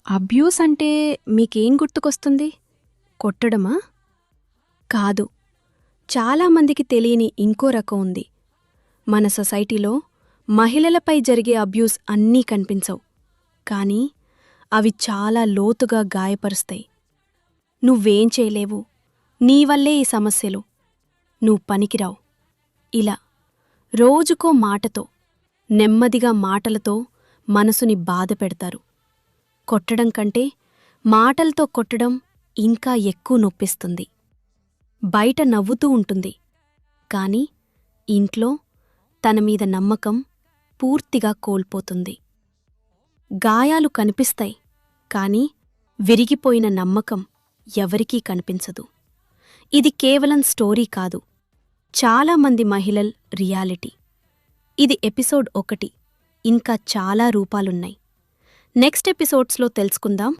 Abuse అంటే మీకేం గుర్తుకొస్తుంది? కొట్టడమా? కాదు. చాలామందికి తెలియని ఇంకో రకం ఉంది. మన సొసైటీలో మహిళలపై జరిగే అబ్యూస్ అన్నీ కనిపించవు. కానీ అవి చాలా లోతుగా గాయపరుస్తాయి. నువ్వేం చేయలేవు, నీవల్లే ఈ సమస్యలు, నువ్వు పనికిరావు. ఇలా రోజుకో మాటతో, నెమ్మదిగా మాటలతో మనసుని బాధపెడతారు. కొట్టడం కంటే మాటలతో కొట్టడం ఇంకా ఎక్కువ నొప్పిస్తుంది. బయట నవ్వుతూ ఉంటుంది, కాని ఇంట్లో తనమీద నమ్మకం పూర్తిగా కోల్పోతుంది. గాయాలు కనిపిస్తాయి, కాని విరిగిపోయిన నమ్మకం ఎవరికీ కనిపించదు. ఇది కేవలం స్టోరీ కాదు, చాలామంది మహిళల్ రియాలిటీ. ఇది ఎపిసోడ్ 1. ఇంకా చాలా రూపాలున్నాయి. నెక్స్ట్ ఎపిసోడ్స్లో తెలుసుకుందాం.